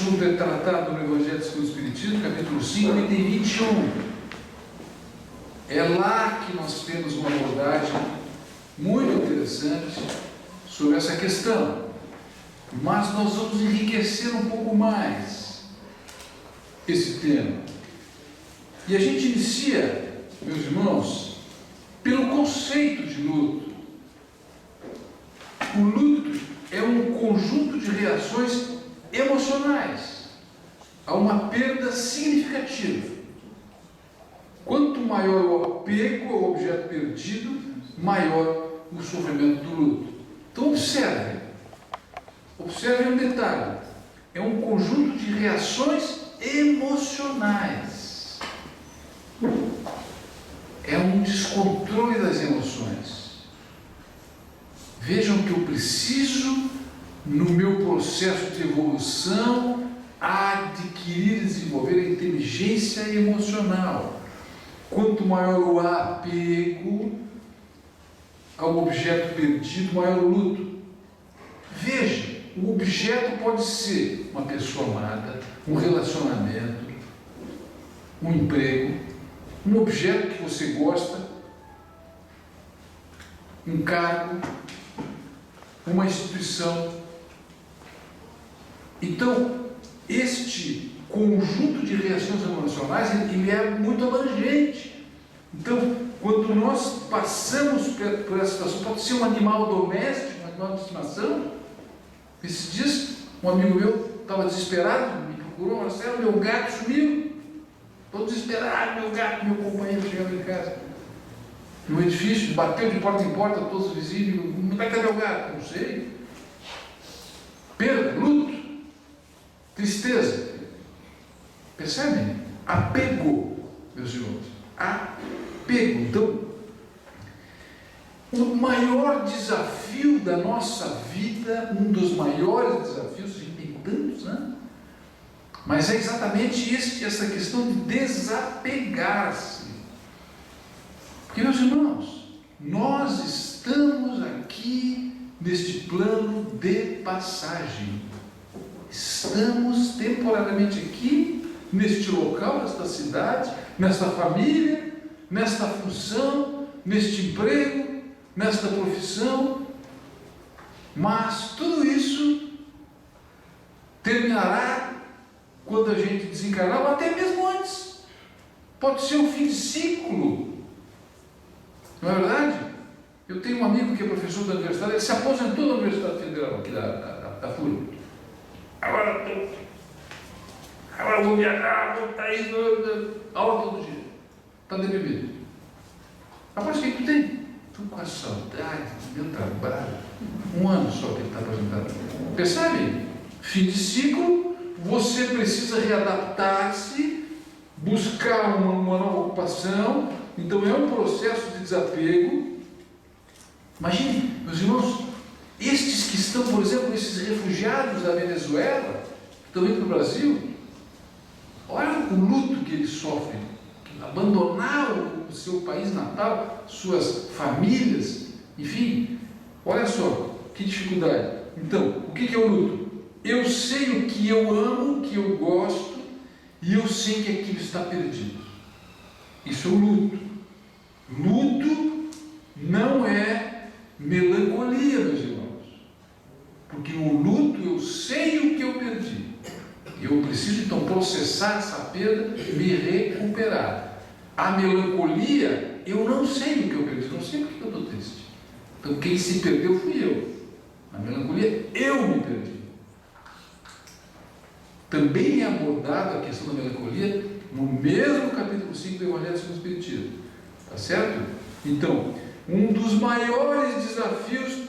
assunto é tratado no Evangelho segundo o Espiritismo, capítulo 5, item 21. É lá que nós temos uma abordagem muito interessante sobre essa questão. Mas nós vamos enriquecer um pouco mais esse tema. E a gente inicia, meus irmãos, pelo conceito de luto. O luto é um conjunto de reações emocionais a uma perda significativa. Quanto maior o apego ao objeto perdido, maior o sofrimento do luto. Então observe um detalhe. É um conjunto de reações emocionais. É um descontrole das emoções. Vejam que eu preciso, no meu processo de evolução, adquirir e desenvolver a inteligência emocional. Quanto maior o apego ao objeto perdido, maior o luto. Veja, o objeto pode ser uma pessoa amada, um relacionamento, um emprego, um objeto que você gosta, um cargo, uma instituição. Então, este conjunto de reações emocionais, ele é muito abrangente. Então, quando nós passamos por essa situação, pode ser um animal doméstico, um animal de estimação. Esses dias, um amigo meu estava desesperado, me procurou: Marcelo, meu gato sumiu. Estou desesperado, meu gato, meu companheiro chegando em casa. No edifício, bateu de porta em porta, todos os vizinhos: onde é que está meu gato? Não sei. Perda, luto, tristeza. Percebem? Apego, meus irmãos. Apego. Então, o maior desafio da nossa vida, um dos maiores desafios, a gente tem tantos, né? Mas é exatamente essa questão de desapegar-se. Porque, meus irmãos, nós estamos aqui neste plano de passagem. Estamos temporariamente aqui, neste local, nesta cidade, nesta família, nesta função, neste emprego, nesta profissão. Mas tudo isso terminará quando a gente desencarnar, ou até mesmo antes. Pode ser um fim de ciclo. Não é verdade? Eu tenho um amigo que é professor da universidade, ele se aposentou da Universidade Federal, aqui da FURB. Agora eu vou viajar, vou estar indo, aula todo dia. Está deprimido. Rapaz, o que tu tem? Estou com a saudade do meu trabalho. Um ano só que ele está aposentado. Percebe? Fim de ciclo, você precisa readaptar-se, buscar uma nova ocupação. Então é um processo de desapego. Imagine, meus irmãos, estes que estão, por exemplo, esses refugiados da Venezuela, que estão indo para o Brasil, olha o luto que eles sofrem. Abandonar o seu país natal, suas famílias, enfim, olha só, que dificuldade. Então, o que é o luto? Eu sei o que eu amo, o que eu gosto, e eu sei que aquilo está perdido. Isso é o luto. Luto não é melancolia, meus irmãos. Porque o luto, eu sei o que eu perdi. Eu preciso, então, processar essa perda e me recuperar. A melancolia, eu não sei o que eu perdi, não sei porque eu estou triste. Então, quem se perdeu fui eu. A melancolia, eu me perdi. Também é abordada a questão da melancolia no mesmo capítulo 5 do Evangelho segundo o Espiritismo. Tá certo? Então, um dos maiores desafios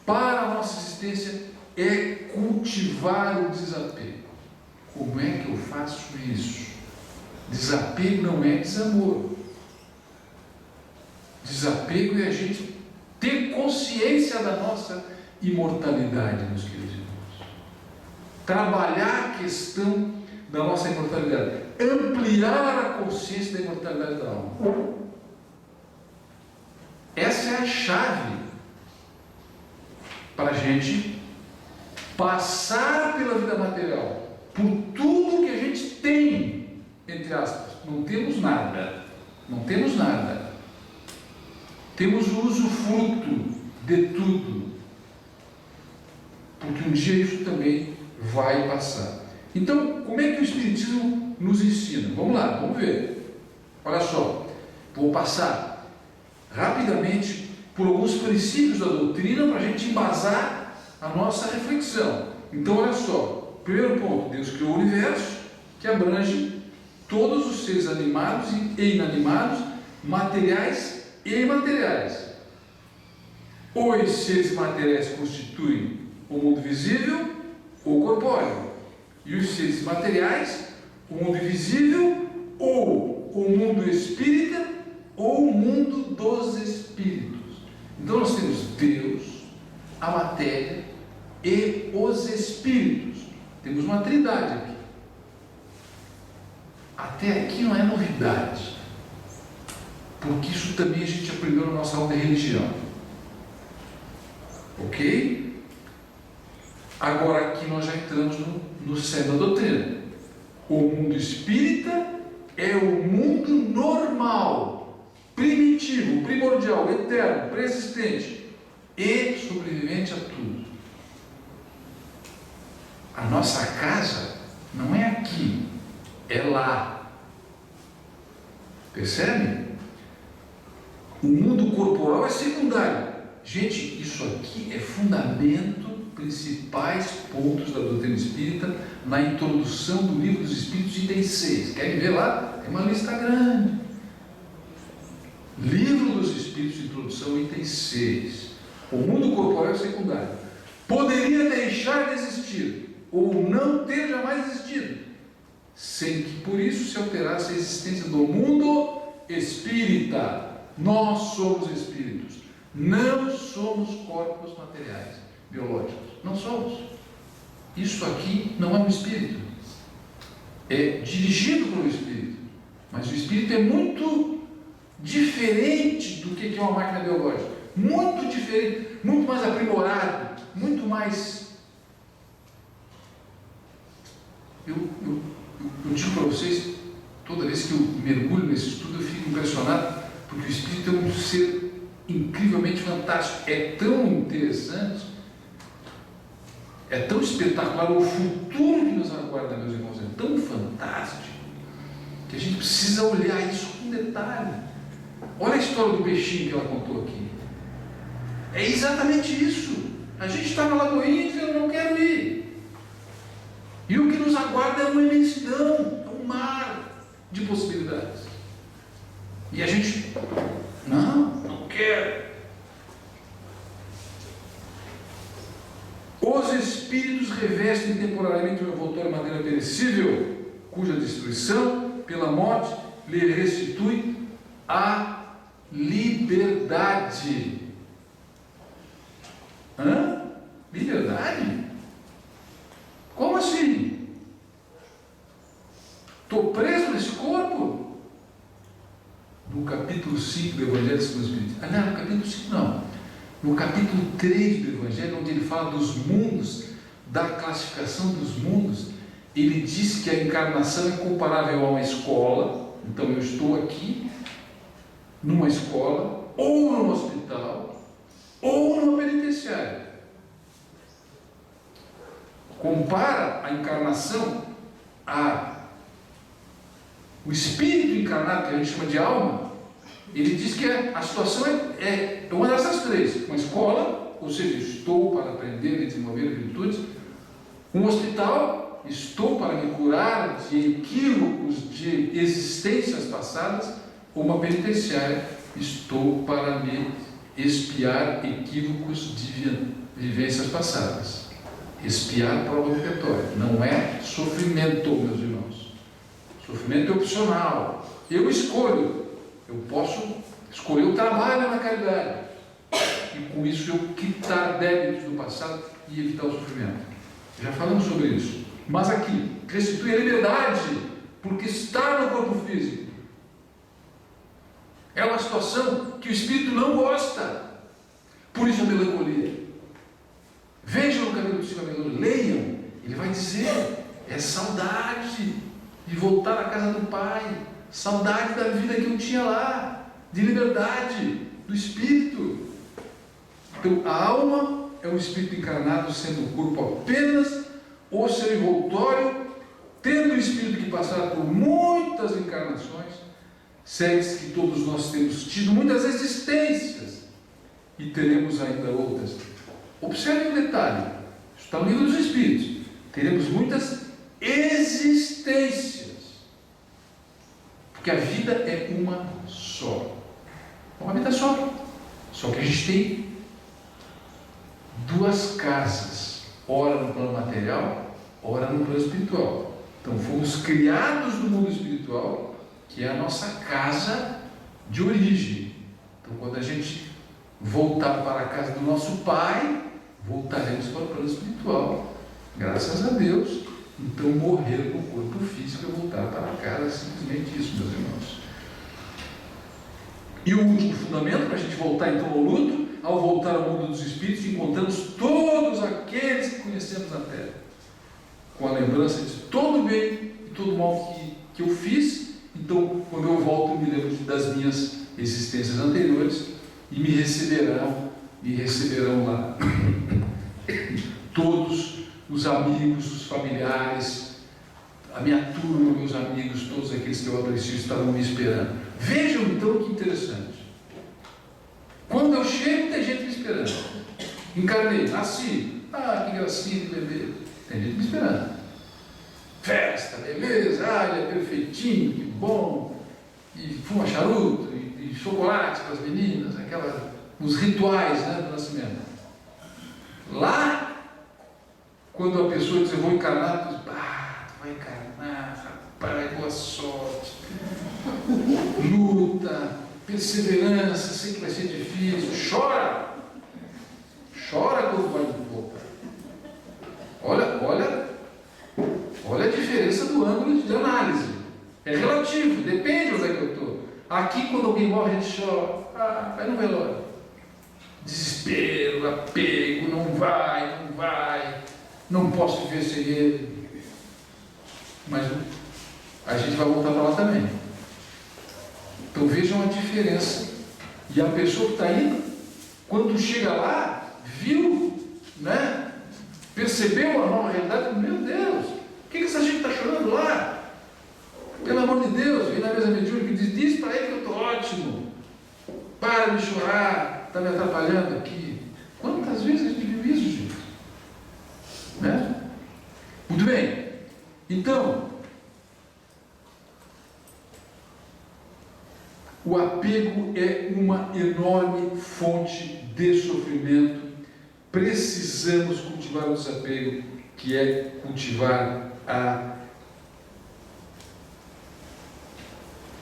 para a nossa existência é cultivar o desapego. Como é que eu faço isso? Desapego não é desamor. Desapego é a gente ter consciência da nossa imortalidade, meus queridos irmãos. Trabalhar a questão da nossa imortalidade. Ampliar a consciência da imortalidade da alma. Essa é a chave para a gente passar pela vida material por tudo que a gente tem, entre aspas. Não temos nada. Não temos nada. Temos o usufruto de tudo. Porque um dia isso também vai passar. Então, como é que o Espiritismo nos ensina? Vamos lá, vamos ver. Olha só, vou passar rapidamente por alguns princípios da doutrina para a gente embasar a nossa reflexão. Então, olha só, primeiro ponto, Deus criou o universo, que abrange todos os seres animados e inanimados, materiais e imateriais. Os seres materiais constituem o mundo visível ou corpóreo, e os seres materiais, o mundo invisível, ou o mundo espírita, ou o mundo dos espíritos. Então nós temos Deus, a matéria e os espíritos. Temos uma trindade aqui. Até aqui não é novidade, porque isso também a gente aprendeu na nossa aula de religião. Ok? Agora aqui nós já entramos no centro da doutrina. O mundo espírita é o mundo normal, primitivo, primordial, eterno, preexistente e sobrevivente a tudo. A nossa casa não é aqui, é lá. Percebe? O mundo corporal é secundário. Gente, isso aqui é fundamento, principais pontos da doutrina espírita na introdução do Livro dos Espíritos, item 6. Querem ver lá? Tem uma lista grande. Livro dos Espíritos, introdução, item 6. O mundo corporal é secundário. Poderia deixar de existir ou não ter jamais existido, sem que por isso se alterasse a existência do mundo espírita. Nós somos espíritos, não somos corpos materiais, biológicos. Não somos. Isso aqui não é um espírito. É dirigido por um espírito. Mas o espírito é muito diferente do que é uma máquina biológica. Muito diferente, muito mais aprimorado, muito mais... Eu digo para vocês, toda vez que eu mergulho nesse estudo, eu fico impressionado, porque o espírito é um ser incrivelmente fantástico. É tão interessante, é tão espetacular o futuro que nos aguarda, meus irmãos, é tão fantástico, que a gente precisa olhar isso com detalhe. Olha a história do peixinho que ela contou aqui. É exatamente isso. A gente está na lagoinha e diz, eu não quero ir. E o que nos aguarda é uma imensidão, é um mar de possibilidades. E a gente, não quero. Os espíritos revestem temporariamente um envoltório de matéria perecível, cuja destruição, pela morte, lhe restitui a liberdade. Liberdade? Como assim? Estou preso nesse corpo? No capítulo 5 do Evangelho segundo o Espiritismo. Não, no capítulo 5 não. No capítulo 3 do Evangelho, onde ele fala dos mundos, da classificação dos mundos, ele diz que a encarnação é comparável a uma escola. Então eu estou aqui, numa escola, ou num hospital, ou numa penitenciária. Compara a encarnação o espírito encarnado, que a gente chama de alma. Ele diz que a situação é uma dessas três: uma escola, ou seja, estou para aprender e desenvolver virtudes; um hospital, estou para me curar de equívocos de existências passadas; ou uma penitenciária, estou para me expiar equívocos de vivências passadas. Expiar prova obrigatória, não é sofrimento, meus irmãos. Sofrimento é opcional. Eu escolho. Eu posso escolher o trabalho na caridade e com isso eu quitar débitos do passado e evitar o sofrimento. Já falamos sobre isso. Mas aqui, restitui a liberdade, porque está no corpo físico. É uma situação que o espírito não gosta. Por isso a melancolia. Vejam no capítulo 5 a melancolia, leiam, ele vai dizer, essa de voltar à casa do Pai, saudade da vida que eu tinha lá, de liberdade, do Espírito. Então, a alma é um espírito encarnado, sendo o corpo apenas o seu envoltório, tendo o espírito que passará por muitas encarnações. Segue-se que todos nós temos tido muitas existências e teremos ainda outras. Observe um detalhe, isso está no livro dos Espíritos. Teremos muitas existências, porque a vida é uma só. É uma vida só. Só que a gente tem duas casas, ora no plano material, ora no plano espiritual. Então fomos criados no mundo espiritual, que é a nossa casa de origem. Então quando a gente voltar para a casa do nosso Pai, voltaremos para o plano espiritual. Graças a Deus. Então morrer no corpo físico é voltar para casa, simplesmente isso, meus irmãos. E o último fundamento, para a gente voltar então ao luto, ao voltar ao mundo dos espíritos, encontramos todos aqueles que conhecemos na Terra, com a lembrança de todo o bem e todo o mal que eu fiz. Então, quando eu volto, eu me lembro das minhas existências anteriores e me receberão lá todos os amigos, os familiares, a minha turma, meus amigos, todos aqueles que eu aprecio estarão me esperando. Vejam então que interessante. Quando eu chego, tem gente me esperando. Encarnei, nasci. Ah, que gracinha, que bebê. Tem gente me esperando. Festa, beleza, ele é perfeitinho, que bom. E fuma charuto, e chocolate para as meninas, os rituais, né, do nascimento. Lá, quando a pessoa diz, eu vou encarnar, tu diz, tu vai encarnar, rapaz, boa sorte. Luta, perseverança, sei que vai ser difícil, chora quando vai voltar. Olha a diferença do ângulo de análise. É relativo, depende de onde é que eu estou. Aqui, quando alguém morre, a gente chora, vai no velório. Desespero, apego, não vai, não posso viver sem ele. Mas a gente vai voltar para lá também. Então vejam a diferença. E a pessoa que está indo, quando chega lá, viu, né? Percebeu a nova realidade. Meu Deus, por que essa gente está chorando lá? Pelo amor de Deus, vem na mesa mediúnica e diz para ele que eu estou ótimo. Para de chorar, está me atrapalhando aqui. Quantas vezes a gente viu isso, gente? Né? Muito bem. Então, o apego é uma enorme fonte de sofrimento. Precisamos cultivar o desapego, que é cultivar a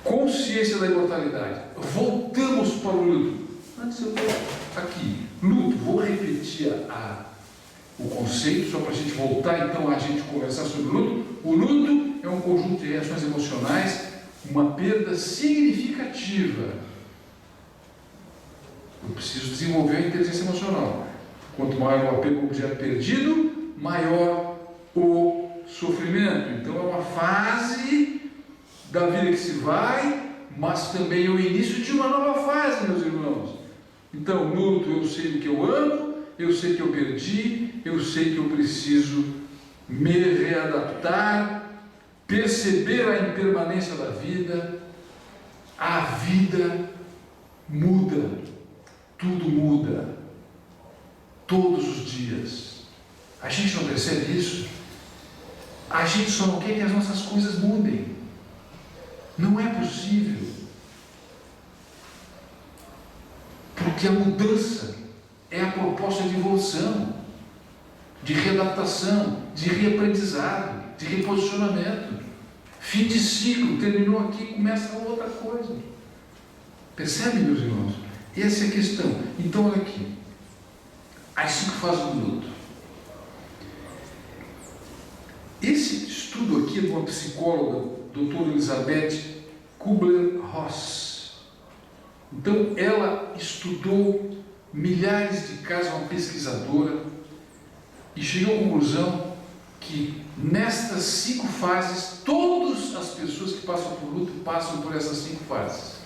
consciência da imortalidade. Voltamos para o luto. Antes eu estou aqui. Luto, vou repetir o conceito, só para a gente voltar então a gente conversar sobre o luto. O luto é um conjunto de reações emocionais, uma perda significativa. Eu preciso desenvolver a inteligência emocional. Quanto maior o apego ao objeto perdido, maior o sofrimento. Então é uma fase da vida que se vai, mas também é o início de uma nova fase, meus irmãos. Então, luto, eu sei do que eu amo, eu sei que eu perdi, eu sei que eu preciso me readaptar, perceber a impermanência da vida. A vida muda, tudo muda, todos os dias. A gente não percebe isso? A gente só não quer que as nossas coisas mudem. Não é possível. Porque a mudança é a proposta de evolução, de readaptação, de reaprendizado, de reposicionamento. Fim de ciclo, terminou aqui, começa outra coisa. Percebe, meus irmãos? Essa é a questão. Então, olha aqui. As 5 fases do luto. Esse estudo aqui é de uma psicóloga, doutora Elizabeth Kubler-Ross. Então, ela estudou milhares de casos, uma pesquisadora, e chegou à conclusão que Nestas 5 fases, todas as pessoas que passam por luto passam por essas 5 fases.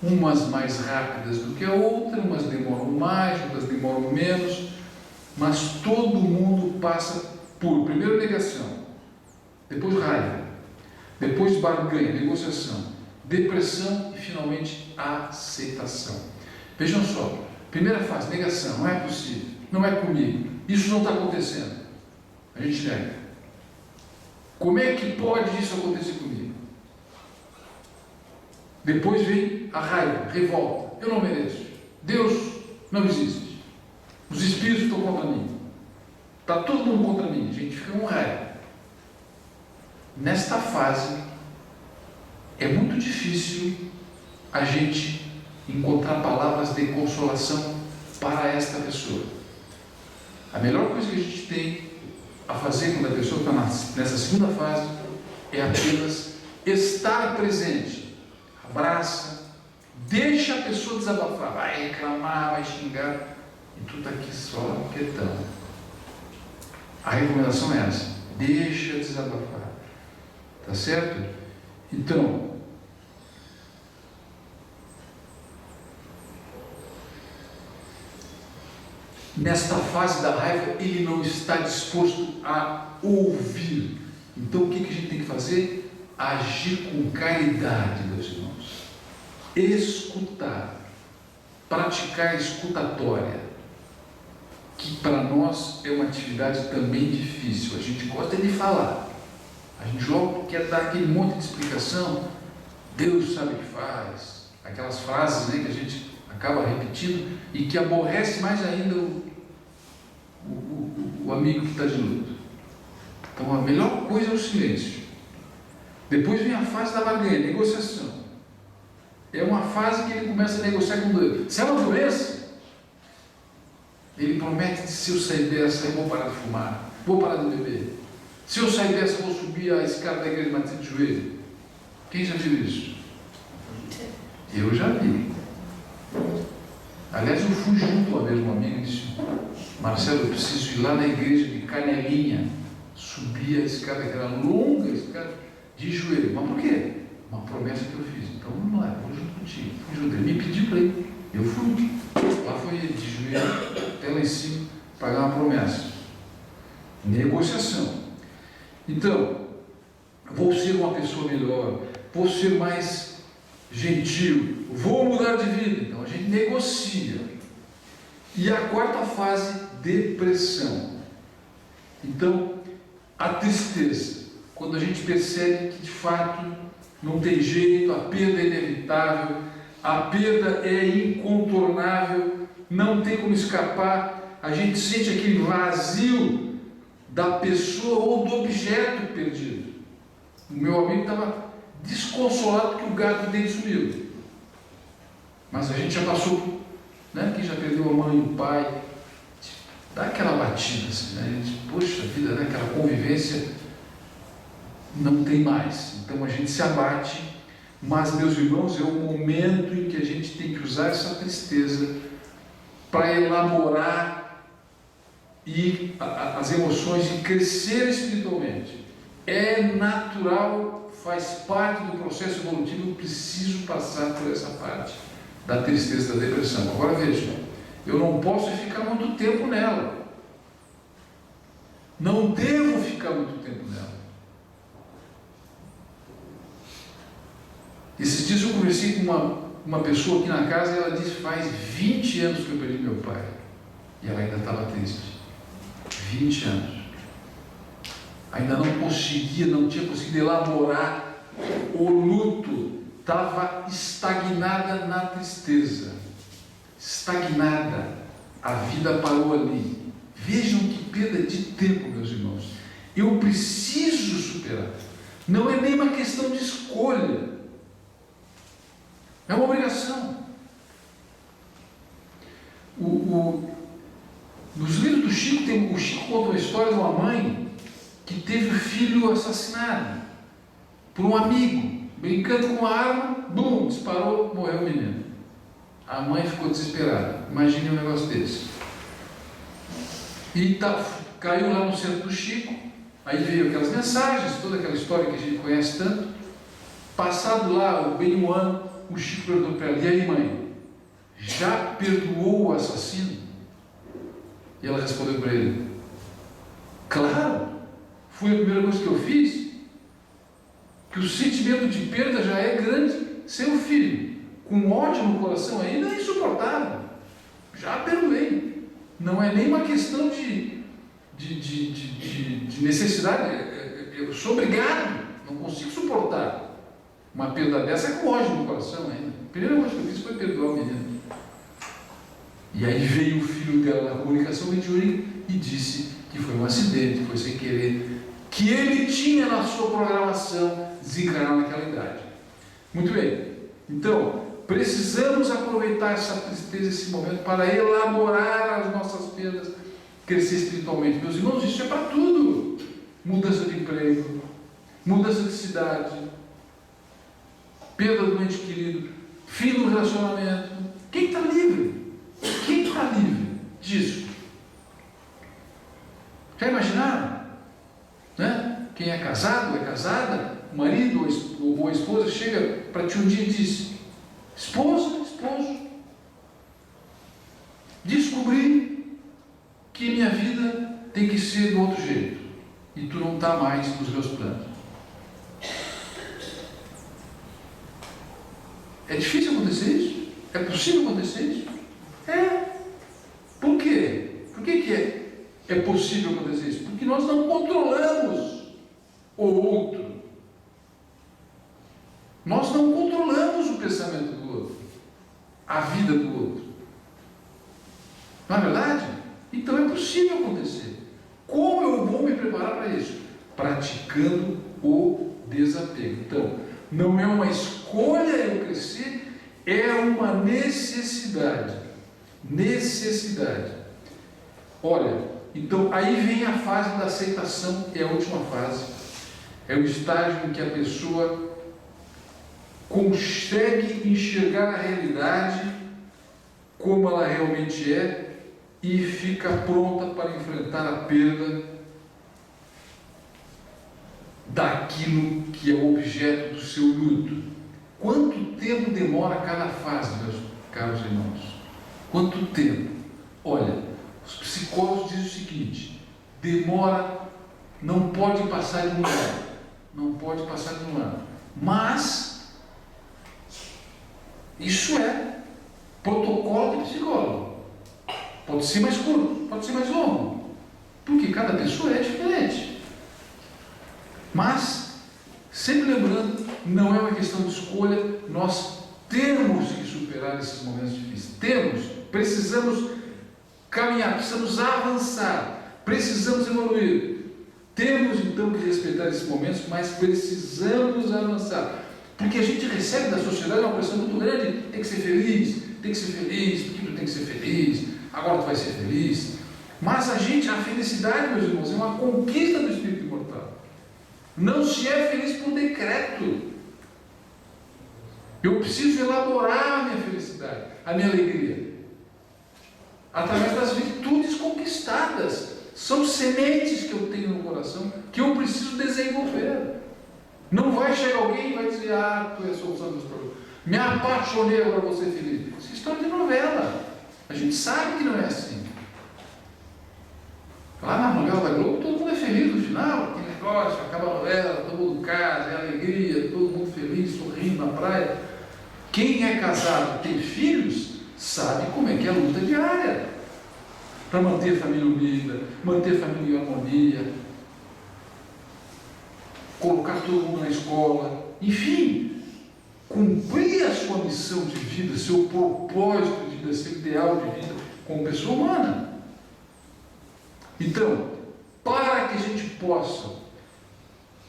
Umas mais rápidas do que a outra, umas demoram mais, outras demoram menos, mas todo mundo passa por, primeiro, negação, depois raiva, depois barganha, negociação, depressão e, finalmente, aceitação. Vejam só, primeira fase, negação, não é possível, não é comigo, isso não está acontecendo. A gente nega. Como é que pode isso acontecer comigo? Depois vem a raiva, revolta. Eu não mereço. Deus não existe. Os espíritos estão contra mim. Está todo mundo contra mim. A gente fica com raiva. Nesta fase, é muito difícil a gente encontrar palavras de consolação para esta pessoa. A melhor coisa que a gente tem a fazer quando a pessoa está nessa segunda fase é apenas estar presente. Abraça, deixa a pessoa desabafar, vai reclamar, vai xingar, e tu está aqui só quietão. A recomendação é essa: deixa desabafar, tá certo? Então, nesta fase da raiva, ele não está disposto a ouvir. Então, o que a gente tem que fazer? Agir com caridade, meus irmãos. Escutar. Praticar a escutatória, que para nós é uma atividade também difícil. A gente gosta de falar. A gente logo quer dar aquele monte de explicação. Deus sabe o que faz. Aquelas frases, né, que a gente acaba repetindo e que aborrece mais ainda o amigo que está de luto. Então a melhor coisa é o silêncio. Depois vem a fase da barganha, negociação. É uma fase que ele começa a negociar com Deus. Se é uma doença, ele promete: se eu sair dessa, eu vou parar de fumar, vou parar de beber. Se eu sair dessa, eu vou subir a escada da igreja batendo de joelho. Quem já viu isso? Eu já vi. Aliás, eu fui junto a mesmo amigo e disse: Marcelo, eu preciso ir lá na igreja de Canelinha, subir a escada, aquela longa escada, de joelho. Mas por quê? Uma promessa que eu fiz. Então vamos lá, eu vou junto contigo. Fui junto. Ele me pediu para ir. Eu fui. Lá foi ele, de joelho, até lá em cima, pagar uma promessa. Negociação. Então, vou ser uma pessoa melhor, vou ser mais gentil, vou mudar de vida. Então a gente negocia. E a quarta fase, depressão. Então, a tristeza. Quando a gente percebe que de fato não tem jeito, a perda é inevitável, a perda é incontornável, não tem como escapar, a gente sente aquele vazio da pessoa ou do objeto perdido. O meu amigo estava desconsolado porque o gato dele sumiu. Mas a gente já passou, né? Quem já perdeu a mãe, o pai, dá aquela batida assim, né? A gente, poxa vida, né? Aquela convivência não tem mais. Então a gente se abate, mas, meus irmãos, é o momento em que a gente tem que usar essa tristeza para elaborar as emoções e crescer espiritualmente. É natural, faz parte do processo evolutivo. Eu preciso passar por essa parte da tristeza, da depressão. Agora veja, eu não posso ficar muito tempo nela. Não devo ficar muito tempo nela. Esses dias eu conversei com uma pessoa aqui na casa e ela disse: faz 20 anos que eu perdi meu pai. E ela ainda estava triste. 20 anos. Ainda não tinha conseguido elaborar o luto. Estava estagnada na tristeza. Estagnada. A vida parou ali. Vejam que perda de tempo, meus irmãos. Eu preciso superar. Não é nem uma questão de escolha. É uma obrigação. Nos livros do Chico, o Chico conta uma história de uma mãe que teve o filho assassinado por um amigo, brincando com uma arma, bum, disparou, morreu o menino. A mãe ficou desesperada. Imagine um negócio desse. E caiu lá no centro do Chico, Aí veio aquelas mensagens, toda aquela história que a gente conhece tanto. Passado lá, bem um ano, o Chico perguntou para ela: e aí, mãe, já perdoou o assassino? E ela respondeu para ele: claro, foi a primeira coisa que eu fiz. Que o sentimento de perda já é grande. Seu filho, com ódio no coração ainda, é insuportável. Já perdoei. Não é nem uma questão de necessidade. Eu sou obrigado, não consigo suportar. Uma perda dessa é com ódio no coração ainda. A primeira coisa que eu fiz foi perdoar o menino. E aí veio o filho dela na comunicação mediúnica e disse que foi um acidente, foi sem querer, que ele tinha na sua programação desencarnar naquela idade. Muito bem. Então, precisamos aproveitar essa tristeza, esse momento, para elaborar as nossas perdas, crescer espiritualmente. Meus irmãos, isso é para tudo. Mudança de emprego, mudança de cidade, perda do ente querido, fim do relacionamento. Quem está livre? Quem está livre disso? Já imaginaram? Né? Quem é casado, é casada, o marido ou a esposa chega para ti um dia e diz: esposo, descobri que minha vida tem que ser do outro jeito e tu não está mais nos meus planos. É difícil acontecer isso? É possível acontecer isso? É. Por quê? Por que é possível acontecer isso? Porque nós não controlamos o outro. Nós não controlamos o pensamento do outro, a vida do outro. Não é verdade? Então é possível acontecer. Como eu vou me preparar para isso? Praticando o desapego. Então, não é uma escolha eu crescer, é uma necessidade. Necessidade. Olha, então aí vem a fase da aceitação, que é a última fase. É o estágio em que a pessoa consegue enxergar a realidade como ela realmente é e fica pronta para enfrentar a perda daquilo que é o objeto do seu luto. Quanto tempo demora cada fase, meus caros irmãos? Quanto tempo? Olha, os psicólogos dizem o seguinte: demora, não pode passar de um ano. Não pode passar de um ano. Mas isso é protocolo de psicólogo. Pode ser mais curto, pode ser mais longo, porque cada pessoa é diferente. Mas, sempre lembrando, não é uma questão de escolha, nós temos que superar esses momentos difíceis. Precisamos caminhar, precisamos avançar, precisamos evoluir. Temos então que respeitar esses momentos, mas precisamos avançar. Porque a gente recebe da sociedade uma pressão muito grande: tem que ser feliz, porque tu tem que ser feliz, agora tu vai ser feliz. Mas a felicidade, meus irmãos, é uma conquista do espírito imortal. Não se é feliz por decreto. Eu preciso elaborar a minha felicidade, a minha alegria, através das virtudes conquistadas. São sementes que eu tenho no coração, que eu preciso desenvolver. Não vai chegar alguém e vai dizer: ah, tu é a solução dos problemas. Me apaixonei, agora vou ser feliz. Isso é história de novela. A gente sabe que não é assim. Lá na novela da Globo, todo mundo é feliz no final. Que negócio, acaba a novela, todo mundo casa, é alegria, todo mundo feliz, sorrindo na praia. Quem é casado, tem filhos, sabe como é que é a luta diária para manter a família unida, manter a família em harmonia, colocar todo mundo na escola, enfim, cumprir a sua missão de vida, seu propósito de vida, seu ideal de vida como pessoa humana. Então, para que a gente possa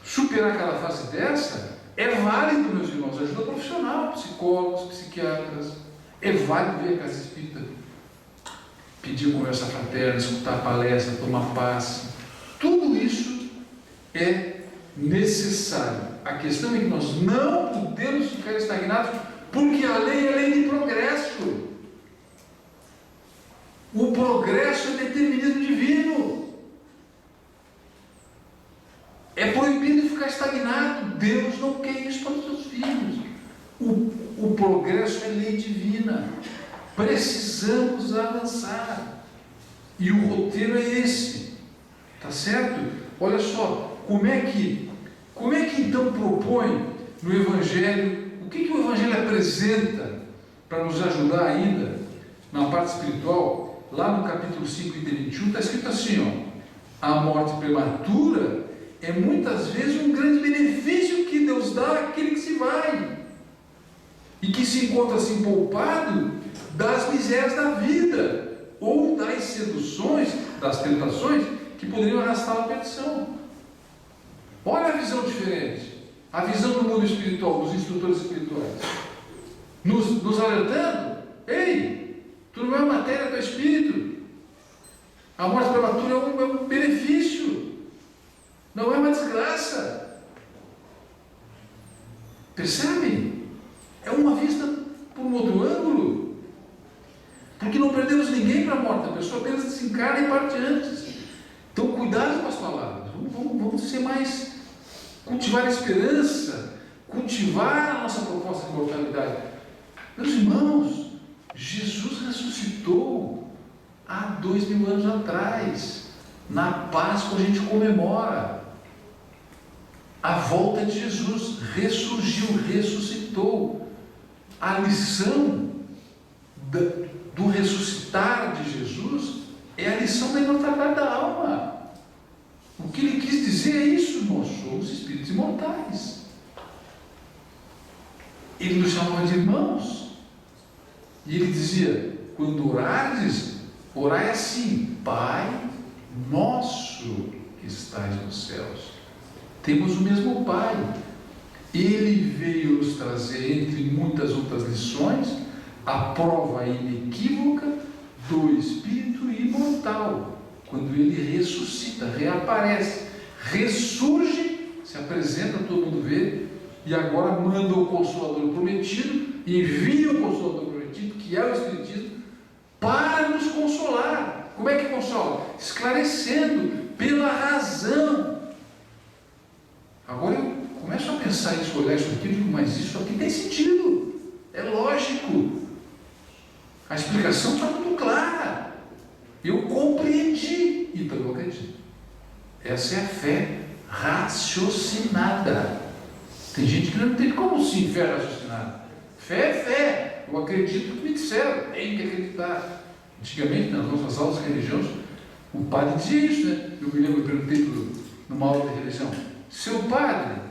superar cada fase dessa, é válido, meus irmãos, ajuda profissional, psicólogos, psiquiatras, é válido ver a casa espírita, pedir conversa fraterna, escutar palestra, tomar passe. Tudo isso é necessário. A questão é que nós não podemos ficar estagnados, porque a lei é lei de progresso. O progresso é determinismo divino. Deus não quer isso para os seus filhos. O progresso é lei divina. Precisamos avançar. E o roteiro é esse. Tá certo? Olha só, como é que então propõe no Evangelho, o que o Evangelho apresenta para nos ajudar ainda na parte espiritual? Lá no capítulo 5, item 21, está escrito assim, ó: a morte prematura é muitas vezes um grande benefício que Deus dá àquele que se vai e que se encontra assim poupado das misérias da vida ou das seduções, das tentações que poderiam arrastá-lo à perdição. Olha a visão diferente, a visão do mundo espiritual, dos instrutores espirituais, nos alertando: ei, tu não é matéria do espírito. A morte prematura é um benefício, não é uma desgraça. Percebe? É uma vista por um outro ângulo, porque não perdemos ninguém para a morte, a pessoa apenas desencarna e parte antes. Então, cuidado com as palavras, vamos ser mais, cultivar a esperança, cultivar a nossa proposta de mortalidade. Meus irmãos, Jesus ressuscitou há 2000 anos atrás. Na Páscoa a gente comemora a volta de Jesus. Ressurgiu, ressuscitou. A lição do ressuscitar de Jesus é a lição da imortalidade da alma. O que ele quis dizer é isso: nós somos espíritos imortais. Ele nos chamava de irmãos. E ele dizia: quando orardes, orai assim: Pai nosso que estais nos céus. Temos o mesmo Pai. Ele veio nos trazer, entre muitas outras lições, a prova inequívoca do Espírito imortal. Quando ele ressuscita, reaparece, ressurge, se apresenta, todo mundo vê, e agora manda o Consolador prometido, envia o Consolador prometido, que é o Espiritismo, para nos consolar. Como é que consola? Esclarecendo pela razão. Agora eu começo a pensar isso, olhar isso aqui, e digo: mas isso aqui tem sentido, é lógico, a explicação está muito clara, eu compreendi, então eu acredito. Essa é a fé raciocinada. Tem gente que não entende. Como assim fé raciocinada? Fé é fé, eu acredito no que me disseram, tem que acreditar. Antigamente, nas nossas aulas de religião, o padre dizia isso, né? Eu me lembro, eu perguntei numa aula de religião: seu padre,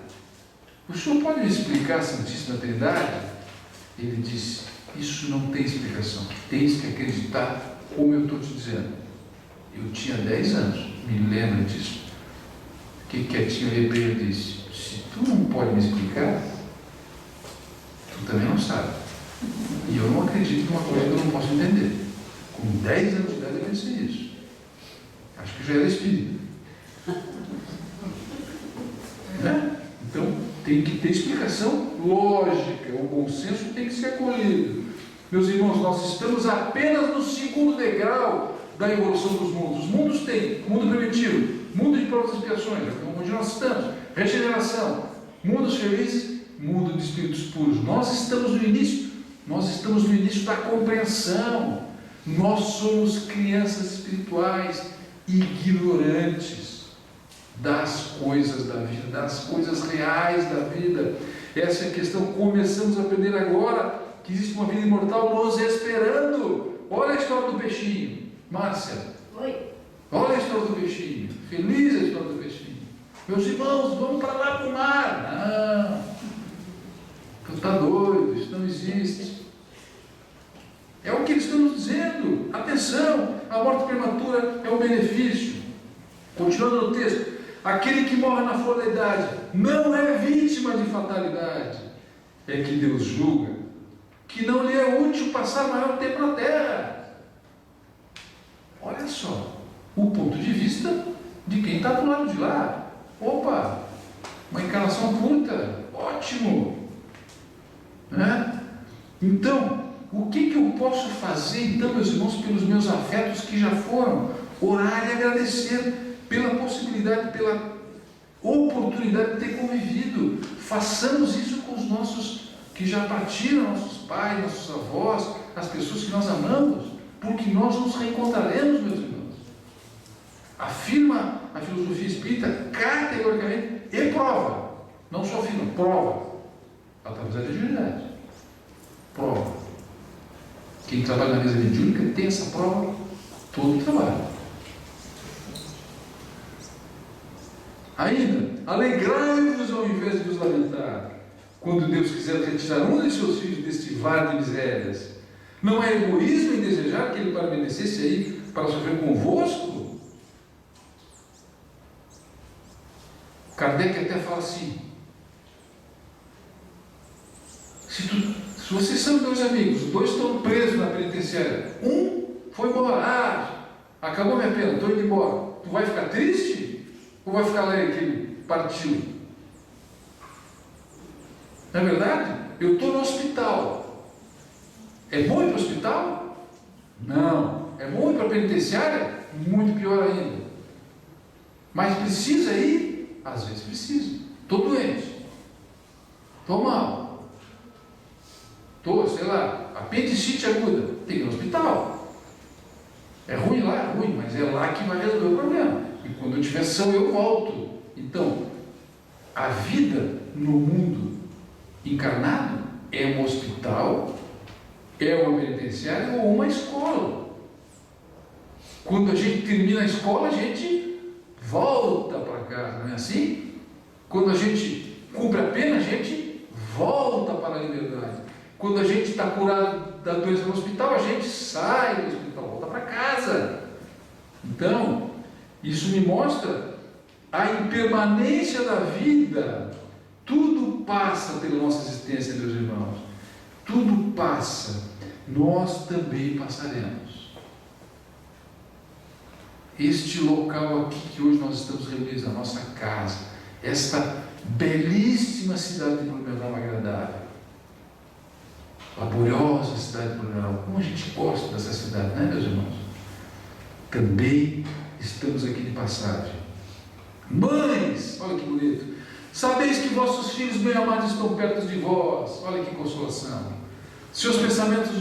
o senhor pode me explicar a Santíssima Trindade? Ele disse: isso não tem explicação, tens que acreditar como eu estou te dizendo. Eu tinha 10 anos, me lembro disso. Que quietinho ali para ele disse: se tu não pode me explicar, tu também não sabe. E eu não acredito numa coisa que eu não posso entender. Com 10 anos de idade eu pensei isso. Acho que já era espírita. Né? Então tem que ter explicação lógica, o bom senso tem que ser acolhido. Meus irmãos, nós estamos apenas no segundo degrau da evolução dos mundos. Os mundos têm mundo primitivo, mundo de provas e expiações, onde nós estamos, regeneração, mundos felizes, mundo de espíritos puros. Nós estamos no início da compreensão. Nós somos crianças espirituais ignorantes das coisas da vida, das coisas reais da vida. Essa é a questão. Começamos a aprender agora que existe uma vida imortal nos esperando. Olha a história do peixinho, Márcia. Oi. Olha a história do peixinho. Feliz a história do peixinho. Meus irmãos, vamos para lá para o mar. Não, tu está doido, isso não existe. É o que eles estão nos dizendo. Atenção, a morte prematura é um benefício. Continuando no texto: aquele que morre na flor da idade não é vítima de fatalidade. É que Deus julga que não lhe é útil passar maior tempo na terra. Olha só, o ponto de vista de quem está do lado de lá. Opa, uma encarnação curta, ótimo. Né? Então, o que eu posso fazer, então, meus irmãos, pelos meus afetos que já foram? Orar e agradecer pela possibilidade, pela oportunidade de ter convivido. Façamos isso com os nossos que já partiram, nossos pais, nossos avós, as pessoas que nós amamos, porque nós nos reencontraremos, meus irmãos. Afirma a filosofia espírita categoricamente e prova, não só afirma, prova, através da mediunidade. Prova. Quem trabalha na mesa mediúnica tem essa prova todo o trabalho. Ainda, alegrai-vos ao invés de vos lamentar, quando Deus quiser retirar um de seus filhos deste vale de misérias. Não é egoísmo em desejar que ele permanecesse aí para sofrer convosco? Kardec até fala assim: se vocês são dois amigos, os dois estão presos na penitenciária, um foi embora, acabou minha pena, estou indo embora, tu vai ficar triste? Ou vai ficar alegre que ele partiu? Não é verdade? Eu estou no hospital. É bom ir para o hospital? Não. É bom ir para a penitenciária? Muito pior ainda. Mas precisa ir? Às vezes precisa. Estou doente. Estou mal. Estou, sei lá, apendicite aguda. Tem que ir no hospital. É ruim lá? É ruim, mas é lá que vai resolver o problema. E quando eu tiver são, eu volto. Então, a vida no mundo encarnado é um hospital, é uma penitenciária ou uma escola. Quando a gente termina a escola, a gente volta para casa, não é assim? Quando a gente cumpre a pena, a gente volta para a liberdade. Quando a gente está curado da doença no hospital, a gente sai do hospital, volta para casa. Então, isso me mostra a impermanência da vida. Tudo passa pela nossa existência, meus irmãos. Tudo passa. Nós também passaremos. Este local aqui que hoje nós estamos reunidos, a nossa casa, esta belíssima cidade de Blumenau agradável, laboriosa cidade de Blumenau, como a gente gosta dessa cidade, não é, meus irmãos? Também estamos aqui de passagem. Mães, olha que bonito. Sabeis que vossos filhos bem-amados estão perto de vós. Olha que consolação. Seus pensamentos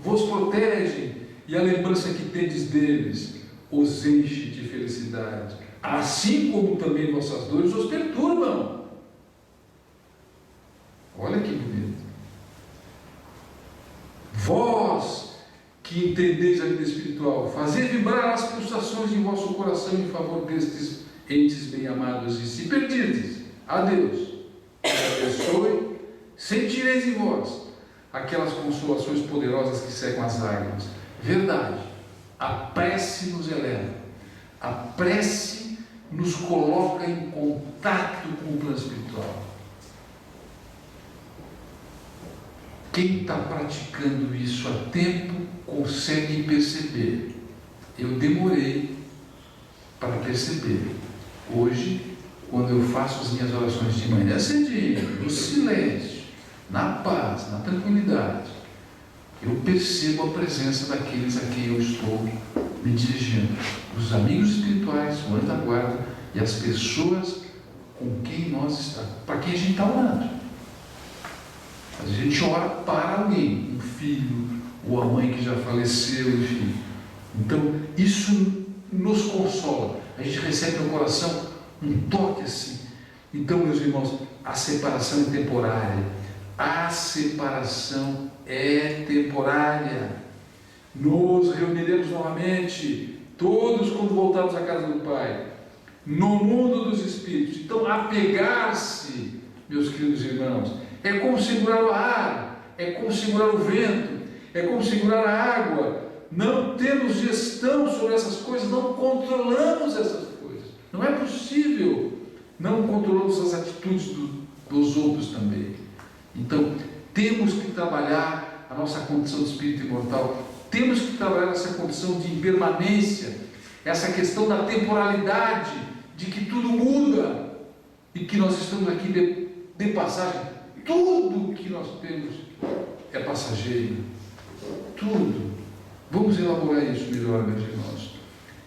vos protegem e a lembrança que tendes deles os enche de felicidade. Assim como também vossas dores os perturbam. Olha que bonito. Vós que entendeis a vida espiritual, fazei vibrar as pulsações em vosso coração em favor destes entes bem-amados, e se perdirdes a Deus, que abençoe, sentireis em vós aquelas consolações poderosas que secam as lágrimas. Verdade, a prece nos eleva, a prece nos coloca em contato com o plano espiritual. Quem está praticando isso há tempo consegue perceber. Eu demorei para perceber. Hoje, quando eu faço as minhas orações de manhã cedinho, no silêncio, na paz, na tranquilidade, eu percebo a presença daqueles a quem eu estou me dirigindo. Os amigos espirituais, o anjo da guarda e as pessoas com quem nós estamos, para quem a gente está orando. A gente ora para alguém, um filho, ou a mãe que já faleceu, enfim. Então, isso nos consola. A gente recebe no coração um toque assim. Então, meus irmãos, a separação é temporária. A separação é temporária. Nos reuniremos novamente, todos quando voltarmos à casa do Pai, no mundo dos Espíritos. Então, apegar-se, meus queridos irmãos, é como segurar o ar, é como segurar o vento, é como segurar a água. Não temos gestão sobre essas coisas, não controlamos essas coisas. Não é possível. Não controlamos as atitudes dos outros também. Então, temos que trabalhar a nossa condição de espírito imortal, temos que trabalhar essa condição de impermanência, essa questão da temporalidade, de que tudo muda e que nós estamos aqui de passagem. Tudo que nós temos é passageiro. Tudo. Vamos elaborar isso melhor, meus irmãos.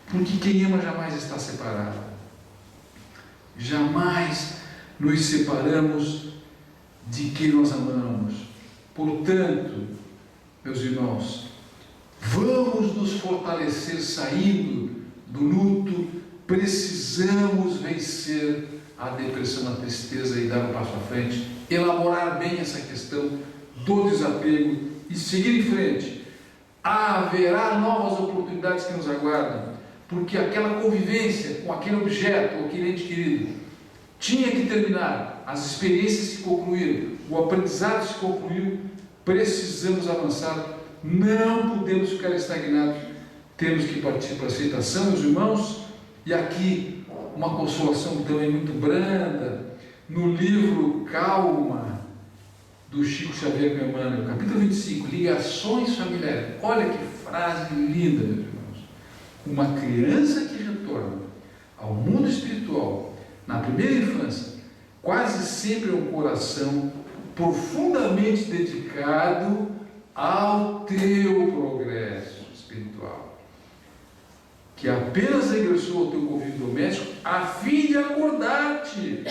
Porque quem ama jamais está separado. jamais nos separamos de quem nós amamos. Portanto, meus irmãos, vamos nos fortalecer saindo do luto. Precisamos vencer a depressão, a tristeza e dar um passo à frente, elaborar bem essa questão do desapego e seguir em frente. Haverá novas oportunidades que nos aguardam, porque aquela convivência com aquele objeto, ou aquele ente querido, tinha que terminar, as experiências se concluíram, o aprendizado se concluiu, precisamos avançar, não podemos ficar estagnados, temos que partir para a aceitação, meus irmãos. E aqui uma consolação também muito branda, no livro Calma, do Chico Xavier com Emmanuel, capítulo 25, Ligações Familiares. Olha que frase linda, meus irmãos. Uma criança que retorna ao mundo espiritual na primeira infância, quase sempre é um coração profundamente dedicado ao teu progresso espiritual, que apenas regressou ao teu convívio doméstico a fim de acordar-te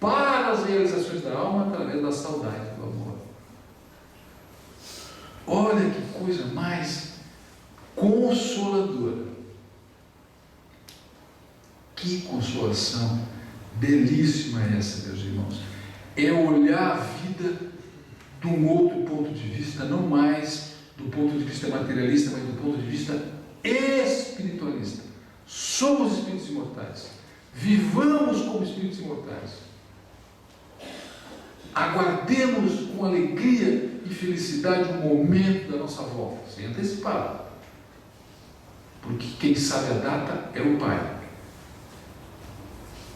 para as realizações da alma através da saudade do amor. Olha que coisa mais consoladora. Que consolação belíssima é essa, meus irmãos. É olhar a vida de um outro ponto de vista, não mais do ponto de vista materialista, mas do ponto de vista espiritualista. Somos espíritos imortais. Vivamos como espíritos imortais. Aguardemos com alegria e felicidade o momento da nossa volta, sem antecipar. Porque quem sabe a data é o Pai.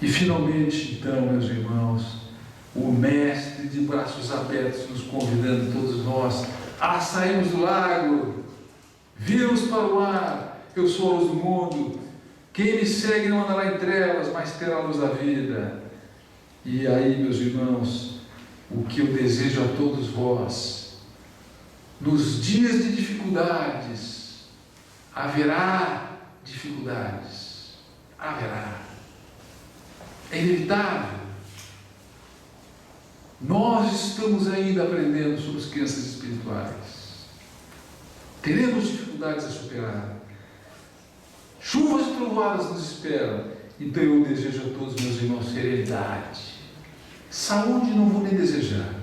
E finalmente, então, meus irmãos, o Mestre de braços abertos nos convidando todos nós a sairmos do lago, virmos para o ar. Eu sou a luz do mundo, quem me segue não andará em trevas, mas terá a luz da vida. E aí, meus irmãos, o que eu desejo a todos vós, nos dias de dificuldades, haverá dificuldades, haverá, é inevitável. Nós estamos ainda aprendendo sobre as crianças espirituais. Teremos dificuldades a superar. Chuvas e trovoadas nos esperam. Então eu desejo a todos, meus irmãos, serenidade. Saúde não vou nem desejar.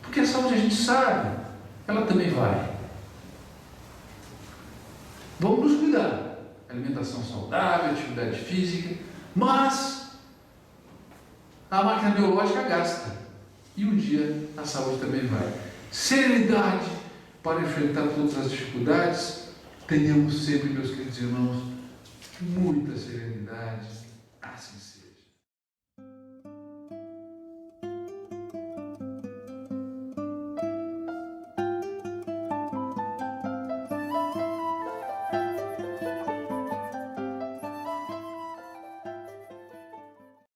Porque a saúde a gente sabe, ela também vai. Vamos nos cuidar. Alimentação saudável, atividade física. Mas a máquina biológica gasta. E um dia a saúde também vai. Serenidade para enfrentar todas as dificuldades. Tenhamos sempre, meus queridos irmãos, muita serenidade. Assim seja.